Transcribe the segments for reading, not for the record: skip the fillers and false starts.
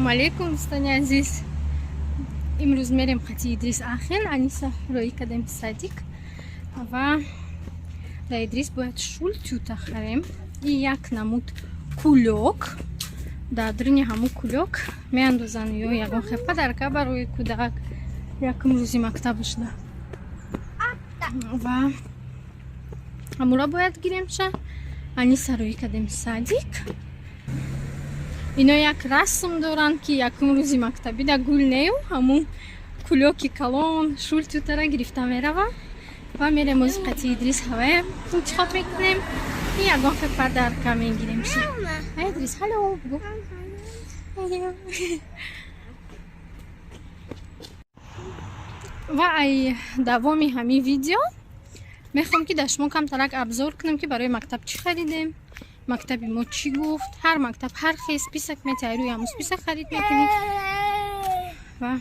алейкум, дӯстони азиз. Имрӯз мерем хати Идрис Ахен, Аниса роӣ кардем садик ва да Идрис бояд шул тюта харем. И як намуд кулёк, да дрини ҳаму кулёк меандозанд ё ягон хепа дарка барои кӯдак якм рӯзи мактабаш да. Ва ҳамура бояд гиремша. Аниса роӣ кардем садик. Ино як расм доранд ки якм рӯзи мактаби да гул нею ҳамун кулёки калон шул тютара гирифта мерава ва мерем ози қати Идрис ҳаваем интихоб мекунем. И ягон хепа дарка мегирем. Идрис ҳало бугу. ва ай давоми ҳамин видео мехоҳам ки дар шумо камтарак абзор кунам ки барои мактаб чӣ харидем, мактаби мо чӣ гуфт. ҳар мактаб ҳар хел список метайяруи ҳамун список харид мекунед ва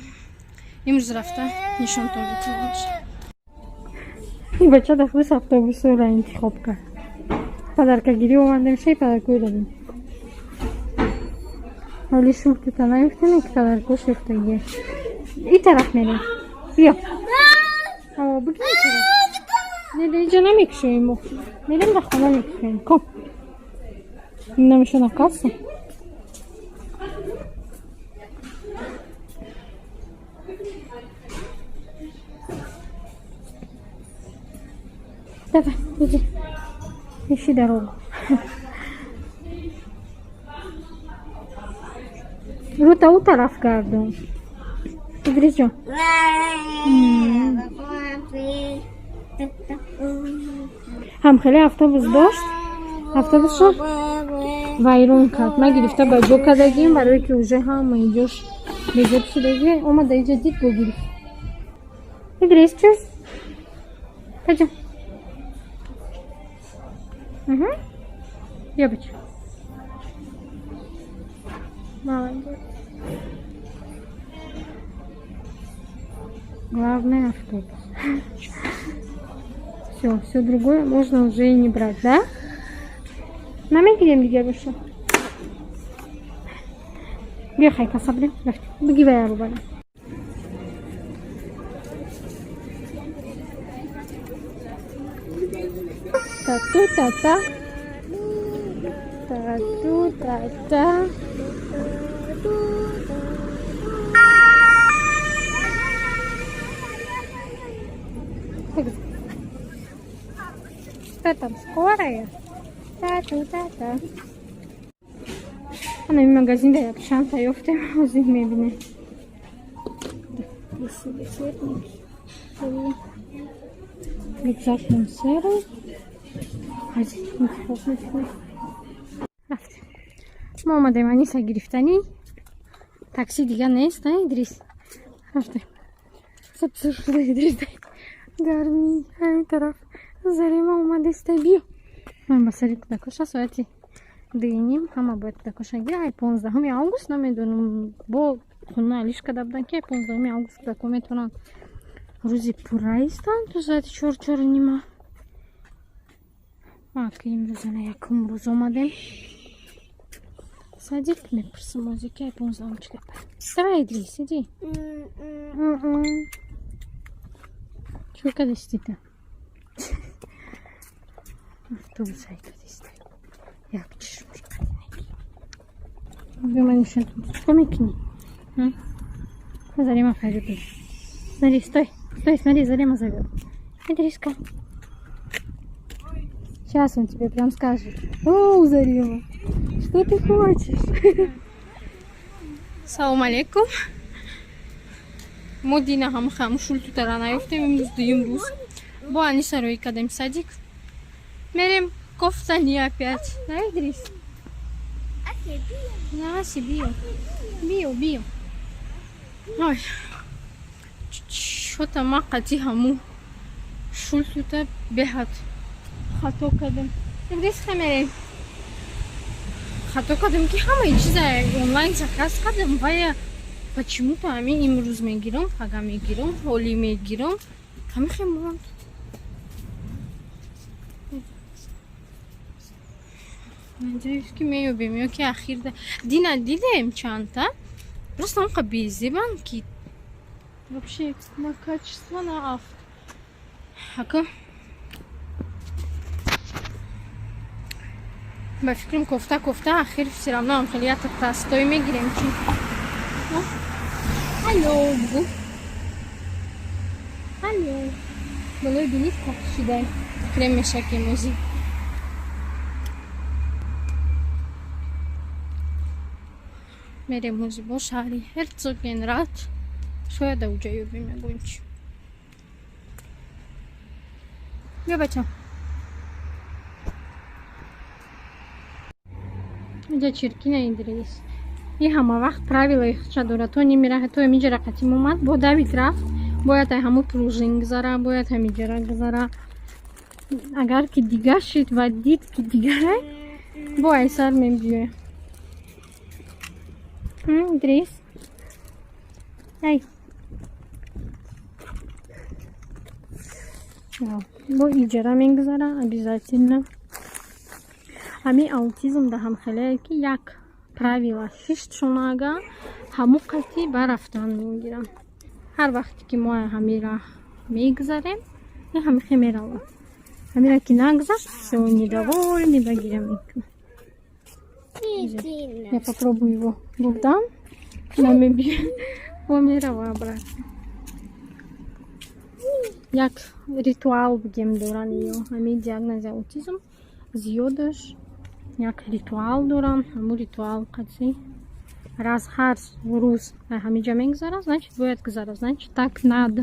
имрӯз рафта нишонторӣ боша. ин бача дахлис автобусро интихоб кард. Падаркагирӣ омадем шай падаркои дадем. ҳали шуртута наёфтем ки падарко шефтагие. ин тараф мерем. биё. Бигӣ ин тараф. Не, иҷо намекушоем мо. Мерем дар хона мекушоем. Ком. Намешона касса. Давай, иди. Ищи дорогу. Рута у тараф гардон. Идрис ҷон. ҳамхеле автобус дошт. Автобусро вайрон кард. Ма гирифта ба ҷо кардагим барое ки уже ҳама иҷош беҷоб шудаги омада иҷа дид бо гирифт. Идрис чӯс? Таҷа. Бия бача. Молодец. Главное автобус. Все другое можно уже и не брать, да? Намегирем дигар боша. Биё хайка сабрем. Бигивай арбана. Тату-та-та. Тату-та-та. Что там, скорая? Та-та-та-та. Она в магазине як шанта ёфтем, озик мебине. Рюкзак монсеры. Рафтем. Мо омадем Аниса гирифтани. Такси дигар нест, а Идрис? Рафтем. Сабзур шуда Идрис. Гарми, ҳамин тараф. Зарима омадеста биё. Ман ба сари кӯдакоша соати 2:30 ҳама бояд кӯдакоша гира. Ай 15 август намедонам бо хона алиш када будан ки 15 август кӯдако метавонанд рӯзи пурра истанд то соати 4:30. Ака имрӯз ана якум рӯз омадем. Садик мепурсам ози ки ай 15 чӣ гапа. Давай Идрис, иди. Чӯ кадистита? Автобус айкадистай. Як чишмуш кадинеки. Биманишен что мекини? Зарима пойдет. Смотри, стой. Стой, смотри, Зарима зовет. Идриска. Сейчас он тебе прям скажет. О, Зарима, что ты хочешь? Салам алейкум. Мо дина ҳам хамушул тутара наёфтем имрӯз дуюм рӯз. Бо Аниса роӣ кардем садик. Мерем кофтани опять. Да, Идрис? Аси, биё. Биё. Ой. Чота ма қати ҳаму шул тута беҳад хато кардем. Идрис хамерем. Хато кардем ки ҳамаи чиза онлайн заказ кардем ва я почему-то ҳамин имрӯз мегирам, пага мегирам, ҳоли мегирам. Ҳамин хемуранд. Надеюсь, ки меёбем, ё ки ахир дина дидем чанда Просто он без банки. Вообще на качество на авто. Хака. بفكرم كفته آخر все равно هم خیلی простой میگیریم چی الو بگو الو بالای بینید کشیده کرم مشکی موزی میره موزی با شهری هرцогенрат شاید اوجا یوبیم گونچ بیا بچه اینجا چرکی نیندریست این همه وقت правила их чадора то немира то миҷара қатим омад бо давид рафт бояд ай ҳаму пружин гузара бояд ҳамиҷара гузара агар ки дига шид ва дид ки дигара бо ай сар мебиёя идрис ай бо иҷара мегузара обязательно ҳамин аутизм да ҳам хеле ки як правила шишт шунага ҳаму қатӣ барафтан мегирам ҳар вақте ки мо ҳамира мегузарем и ҳамихе мерава ҳамира ки нагузашт всё недовольный багира мекунам я попробую его богдан намебия во мерава обратно як ритуал будем доран ё ҳамин диагнози аутизм зиёдаш як ритуал дорам ҳамун ритуал қатӣ раз ҳар рӯз ҳамиҷа мегузара значит бояд гузара значит так надо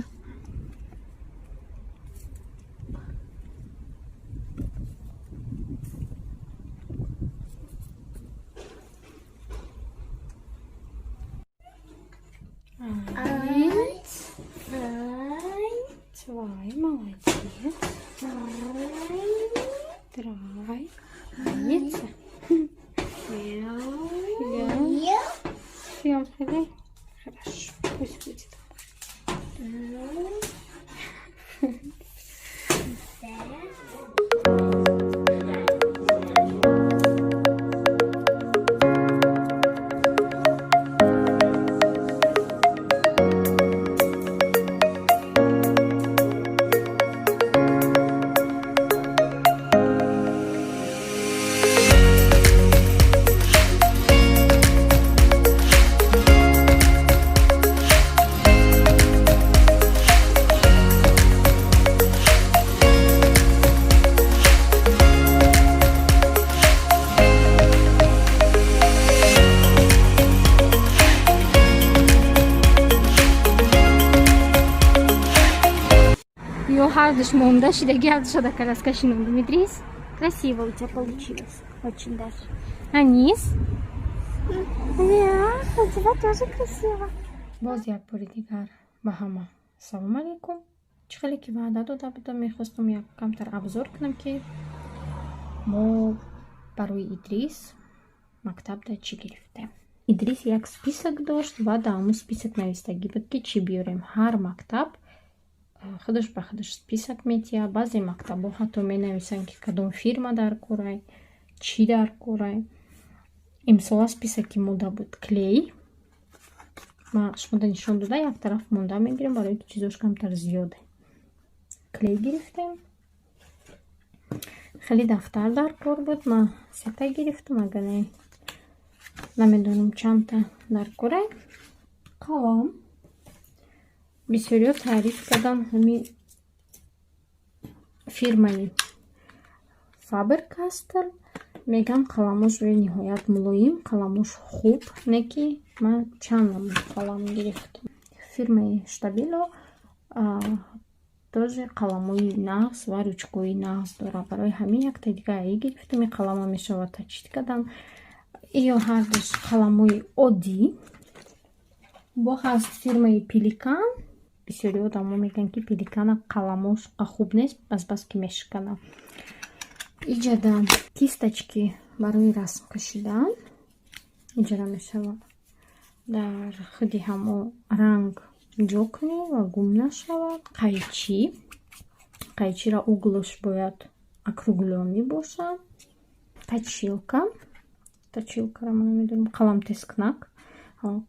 zwei молодец drei умница Съем хлеб. Хорошо, пусть будет. Хардыш монда, шидагиал шада караскашину, Дмитрис. Красиво у тебя получилось. Очень даже. А низ? Да, у тебя тоже красиво. باز یک بار دیگر با همه سلام علیکم. چخیلی که وعده داده بودم میخواستم یک کمتر ابزار کنم که ما برای ادریس مکتب دا چی گرفتیم. ادریس یک список داشت و در همون список نوشتگی بود که چی بیاریم. هر مکتب خودش به خودش список میتیه. بعضی مکتب ها حتی می نویسن که کدوم فیرما در کورای چی در کورای. امسال список مونده بود کلی. ما شما نشون داده یک طرف مونده میگیریم برای که چیزاش کمتر زیاده. کلی گرفتیم. خیلی دفتر در کار بود. ما سه تا گرفتم اگر نه نمیدونم چند تا در کورای. قلم بسیاری تعریف کردن همین فیرمای فابر-کастель. میگم قلمش روی نهایت ملایم، قلمش خوب نکی. من چند قلم گرفتم. فیرمای штабіло тоже قلموی نغز و رучкои نغز داره. برای همین یک تا دیگه ای گرفتم. این قلم میشه تچید کردم. یا هر دوش قلموی عادی با هست فیرمای پیلیکان. بسیاری آدم میگن که پیلیکان قلمش خوب نیست بس که میشکنه. اینجا دارم کیستچکی برای رسم کشیدن. اینجا میشه در خودی همو رنگ جا کنی و گم نشود. قیچی را углش باید округлённый باشه. точилка را من نمیدونم قلم تسکنک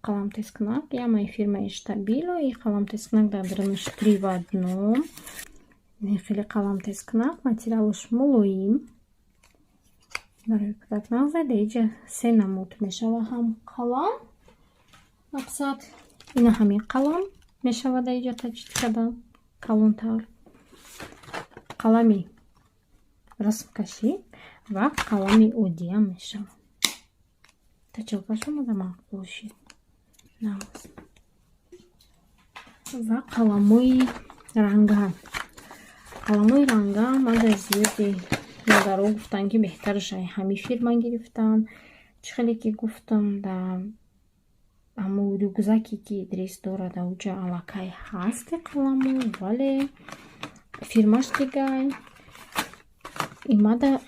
қаламтескнак. Я моей фирмы Штабило и қаламтескнак дадырыныш 3 в 1. Нехили қаламтескнак, материалуш мулоим. Барои кӯдак нағзед иҷа се намуд мешава ҳам қалам. Мақсад ина ҳамин қалам мешавад иҷа таҷдид кардан калонтар. Қалами расмкашӣ ва қалами оддиам мешавад. Тачилкаш омада мақбул шид. Ва қаламои ранга. Қаламои ранга мада зиёди модаро гуфтан ки беҳтараш ҳами фирма гирифтан. Чӣ хеле ки гуфтам да аммо рюкзаке ки Идрис дорад ауҷа аллакай ҳасти қаламо, вале фирмаш дигай. Имада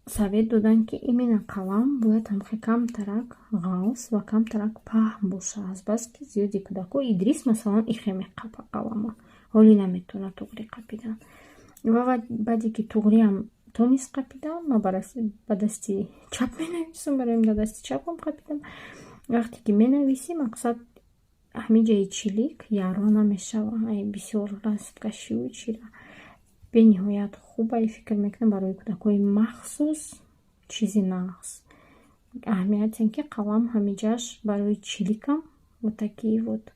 совет додан ки именно қалам бояд ҳамхе камтарак ғафс ва камтарак паҳн боша. Азбаски зиёди кӯдако Идрис масалан ихе меқапа қалама, ҳоли наметавона туғри қапидан. Ва баъде ки туғриам тонист қапидан, ма ба дасти чап менависам, бароим ба дасти чапам қапидам. Вақте ки менависӣ мақсад ҳамин ҷаи чилик яро намешава. Бисёр расткашиву чира бениҳоят хуба. Фикр мекунам барои кӯдакои махсус чизи нағз. Аҳамияти ки қалам ҳамиҷаш барои чиликам вот такие вот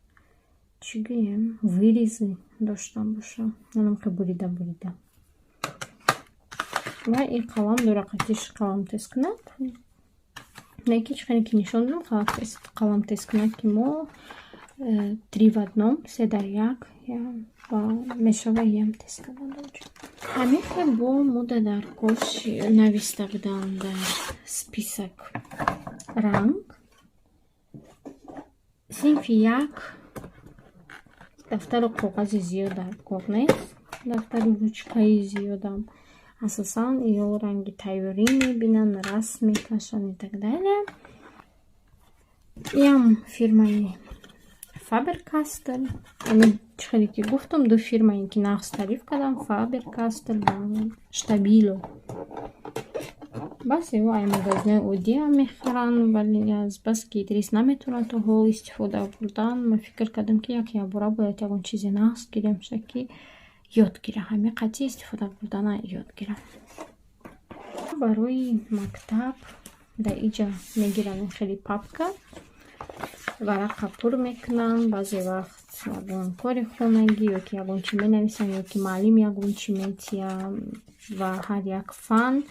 чӣ гӯем вырези доштан боша, намка бурида. Ва ин қалам дурақатиш қаламтескнак. Неки чӣ хеле ки нишон дадам қаламтескнаки мо 3 в 1, 3 дар 1 ва мешава ям тест кардан доҷа. Ҳамин хел бо муда дар кош нависта будам дар список ранг. Синфи 1 дафтару коғази зиёд дар кор нест. Дафтару ручкаи зиёдам асосан ё ранги тайёрӣ мебинанд, расм мекашанд и так далее. Ям фирмаи Faber-Castell. Ами чӣ хеле ки гуфтам ду фирмае ки нағз таъриф кардам, Faber-Castell ва Штабило. Бас ё ай магазини оддиам мехӯранд, вале азбаски Идрис наметавонад то ҳол истифода бурдан, ма фикр кардам ки як бора бояд ягон чизи нағз гирем, шаки ёд гира, ҳамин қатъи истифода бурдана ёд гира. Барои мактаб да иҷа мегирам хеле папка. Варақа пур мекунам, баъзе вақт ягон кори хонагӣ ё ки ягон чӣ менависам ё ки маълим ягон чӣ метия ва ҳар як фан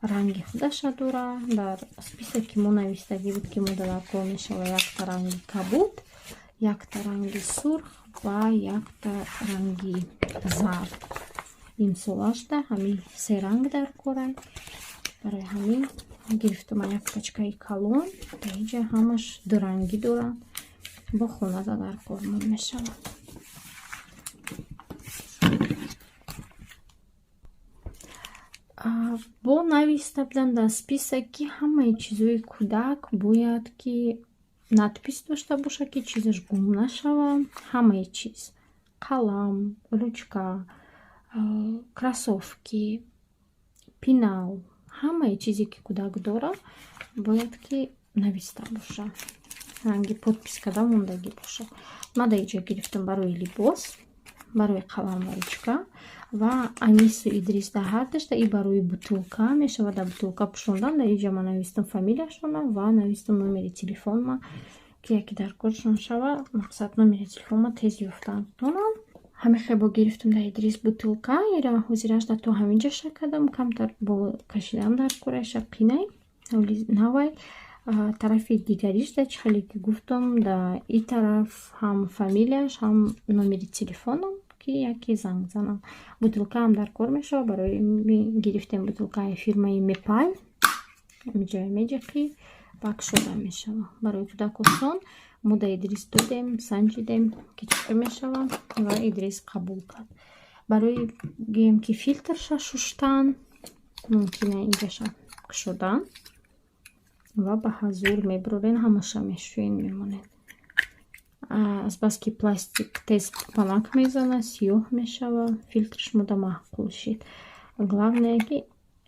ранги худаша дорад. Дар списоки мо навистагӣ буд ки муда дар кор мешава якта ранги кабуд, якта ранги сурх ва якта ранги зард. Имсолашда ҳамин се ранг дар корад. Барои ҳамин гирифтам яктачкаи калон. Иҷа ҳамаш дурангӣ дорад. Бо хонада дар кор мешавад. Бо нависта будам дар список ки ҳамаи чизҳои кӯдак бояд ки надпис дошта боша ки чизаш гум нашавад. Ҳамаи чиз қалам, ручка, кроссовки, пенал, ҳамаи чизе ки кӯдак дорад бояд ки нависта боша, ранги подпис карда мондагӣ боша. Мада иҷа гирифтам барои либос, барои қалам ва ручка ва Анису Идрис да ҳар дашта и барои бутулка мешавад. Дар бутулка пӯшондан дар иҷа ман навистам фамилияшона ва навистам номери телефонма ки яке дар коршон шава. Мақсад номери телефонма тез ёфтан тонам. Ҳамихе бо гирифтам дар Идрис бутулка. Ира ҳозирашда то ҳаминҷа шак кардам, камтар бо кашидан дар кораша қинай ҳоли навай. Тарафи дигаришда чӣ хеле ки гуфтам да и тараф ҳам фамилияш, ҳам номери телефонам ки яке занг занам. Бутулкаам дар кор мешава. Барои гирифтем бутулкаи фирмаи Мепал. Амиҷоя меҷиқи пак шуда мешава. Барои кӯдак осон муда Идрис додем, санҷидем ки чӣ мешава ва Идрис қабул кард. Барои гӯем ки филтрша шуштан мумкина инҷаша кушодан ва ба ҳазур мебурорен, ҳамаша мешӯен мемонед. Азбаски пластик тез палак мезана, сиёҳ мешава, филтрш муда маҳқул шид. Главное ки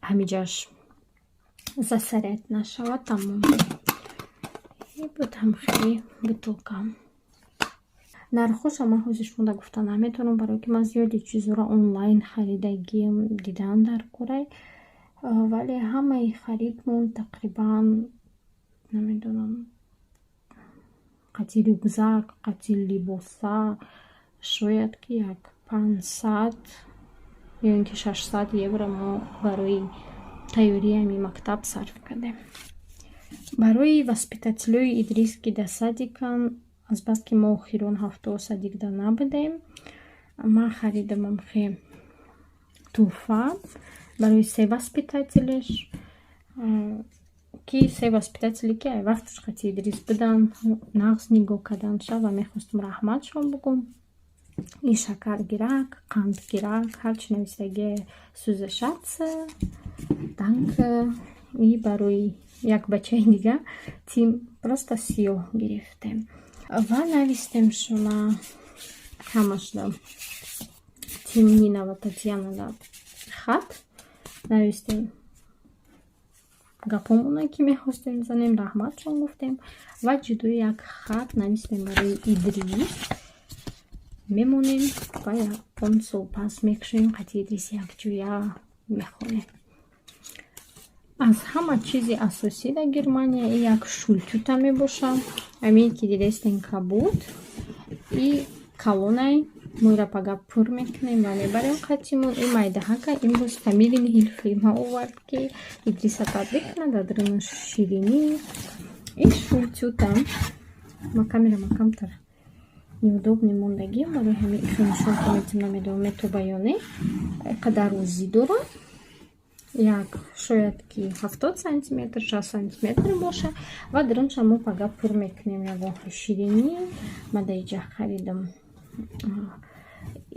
ҳамиҷаш засорять нашава. Тамом. будам хеле бутулка. нархоша ман ҳозиршуда гуфта наметавонам, барои ки ман зиёди чизҳоро онлайн харидагим дидан дар Корей, вале ҳамаи харидмон тақрибан намедонам қадди рюкзак, қадди либоса шояд ки як 500 ё ин ки 600 евро мо барои тайёрии ҳамин мактаб сарф кардем. барои воспитателои Идрис ки дар садикан, азбаски мо охирон ҳафтао садикда набудем, ман харидам хе туҳфа барои се воспитателеш, ки се воспитатели ки ай вақташ қати Идрис будан нағз нигоҳ кардан ша ва мехостам раҳматшон бугум. И шакаргирак, қандгирак, ҳарчи навистаги сӯзашатса данка. И барои як бачаи дига тим просто сиёҳ гирифтем ва навистем шума ҳамаш дам тим Нина ва Татьяна да хат навистем гапомона ки мехостем занем, раҳматшон гуфтем ва ҷудои як хат навистем барои Идрис. мемонем ва он сол пас мекушем қати Идрис якҷоя мехонем. аз ҳама чизи асосӣ дар Германия и як шултюта мебошад, ҳамин ки дидестен кабуд и калонай моира пага пур мекунем ва мебарем қатимон. И майдаҳака имрӯз фамилини ҳилфима овард ки Идриса табрик кунад адрина ширинӣ. И шултютам ма камера камтар неудобни мондагӣ барои ҳамин ихнишонка метим намедонам метоба ё не. қадарузи дорам як шояд ки 70 сантиметр 60 сантиметр боша ва дранша мо пага пур мекунем ягоҳи ширинӣ. ман дар иҷа харидам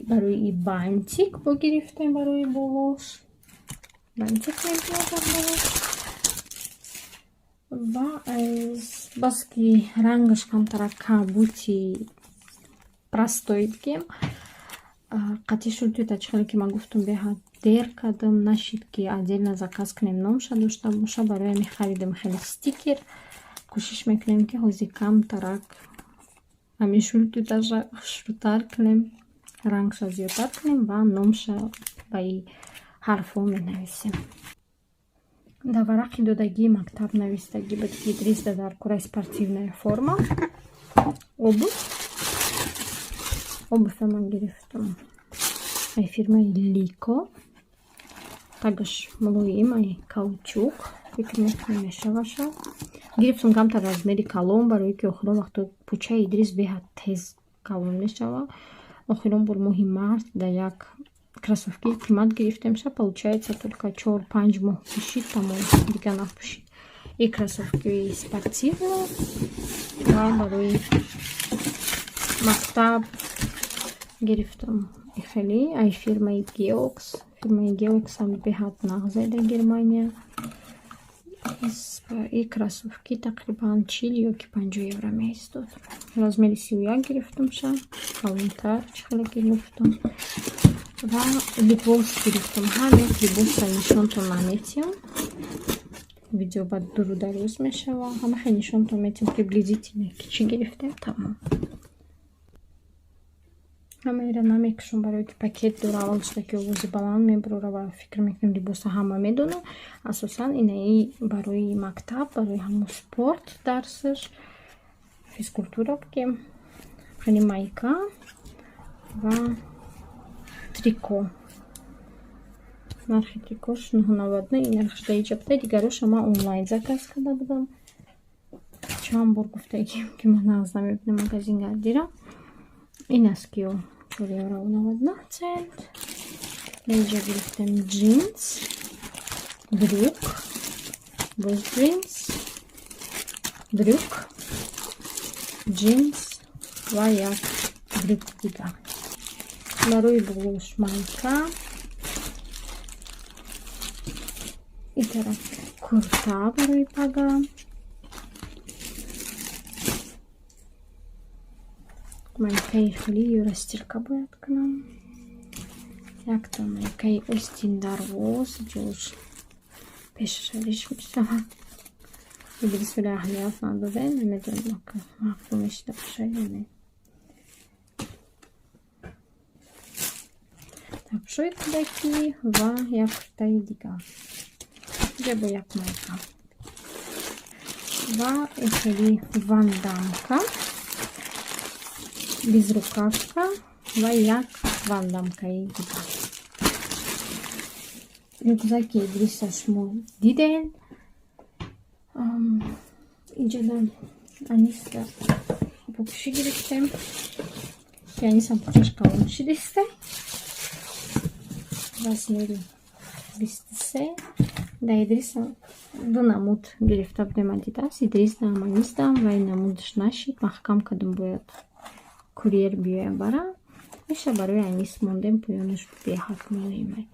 барои и бантик бо гирифтем барои болош, бантик мебиёдам болош ва бас ки рангаш камтара кабути простой дигем қати шултютачи хеле ки ман гуфтам беҳад дер кардам нашид ки отдельно заказ кунем номша дошта боша. барои ҳамин харидам хеле стикер. кӯшиш мекунем ки ҳозир камтарак ҳамин шултюташа шӯтар кунем, рангша зиёдтар кунем ва номша ба и ҳарфҳо менависем. дар варақи додагии мактаб навистагӣ буд ки Идрис дар Корея спортивная форма. обувь ман гирифтам ай фирмаи Лико. тагаш мулоим, ай каучук, фикр мекунам мешаваша. гирифтам камтар размери калон, барои ки охирон вақто пӯчаи Идрис беҳад тез калон мешава. охирон бор моҳи март да як кроссовки қимат гирифтем ша, получается только 4-5 моҳ пӯшид тамом, дига напӯшид. и кроссовки спортивные ва барои мактаб гирифтам хеле ай фирмаи Geox. фирмаи Geox ҳам беҳад нағзе дар Германия. и кроссовки тақрибан 40 ё ки 50 евро меистод. размери 31 гирифтам ша, калонтар чӣ хеле ки гуфтам. ва либос гирифтам. ҳар як либосро нишонтон наметиҳам, видео ба дуру дароз мешава. ҳамаи нишонтон метиҳам приблизительно ки чӣ гирифтем тамом. ҳамаира намекушам барои ки пакет дора, аввалшда ки овози баланд мебурора ва фикр мекунам либоса ҳама медона. асосан инаи барои мактаб, барои ҳамон спорт дарсаш, физкультура бигем. хани майка ва трико. нархи трикош 999. и нархш дар иҷа буда. дигароша ман онлайн заказ карда будам. чанд бор гуфтагим ки ман нағз намебинам магазин гардира. ин аст ки 4,99 цент. дар иҷа гирифтем джинс, брюк, боз джинс, брюк, джинс ва як брюк дига. барои болош майка, ин тараф курта барои пага, майкаи хеле юрастилка бояд кунам. якта майкаи остин дарвоз ҷош пешшавиш мешавад. İdris öyle ahliyat vardı değil mi? Ne diyorum bakın. Aklım işte bir şey yani. Так, що такі як тайдіка. Треба як майка. Ехелі вандамка. Безрукавка. Як вандамка ідіка. Rükzaki İdris'e şmu didel. İnceden Anis'le bu kişi giriştim. Yani sen bu çeşkalın şiriste. Размери 300 да Идриса до намуд гирифта будем адидас Идрис да аманистам вай намудш нашид маҳкам кадум бояд курьер биёя бара меша барои Анис мондем поёнаш беҳад меоимай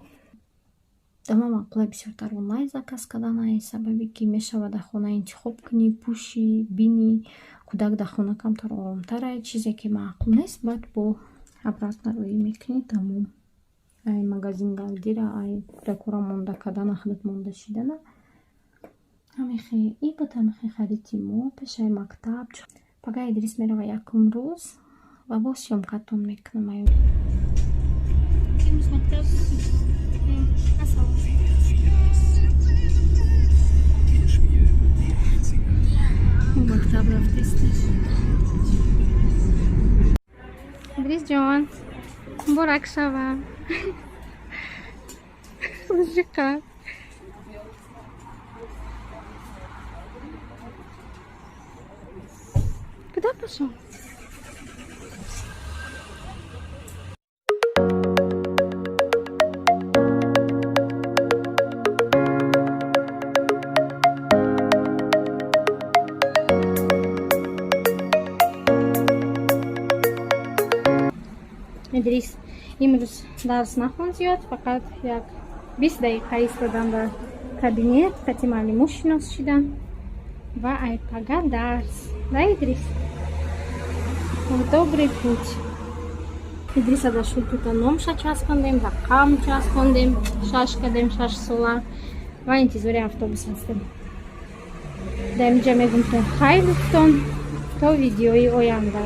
дама мақулай бисёртар онлайн заказ каданай сабаби ки мешавад дар хона интихоб кунӣ пӯшӣ бинӣ кӯдак дар хона камтар оромтарай чизе ки маъқул нест баъд бо обратно рӯӣ мекунӣ тамом ай магазин галдира ай декора монда кадана худат монда шидана ҳамихе и бод ҳамихе хариди мо пешаи мактаб пага Идрис мерава якум рӯз ва бо сёмкатон мекунам ай мактаб рафтестиш Идрис ҷон муборак шавад Мужика. Куда пошел? Идрис, имрӯз дарс нахон зиёд, фақат як 20 дақиқа истодам дар кабинет, хати маълимот шинос шидам ва айпага дарс. Да, Идрис? Добрый путь. Идриса дар шултута номша часпондем, рақам часпондем, 6 кадем 6 сола ва интизори автобус ҳастем. Дар инҷа мегӯм хайртон то видеои оянда.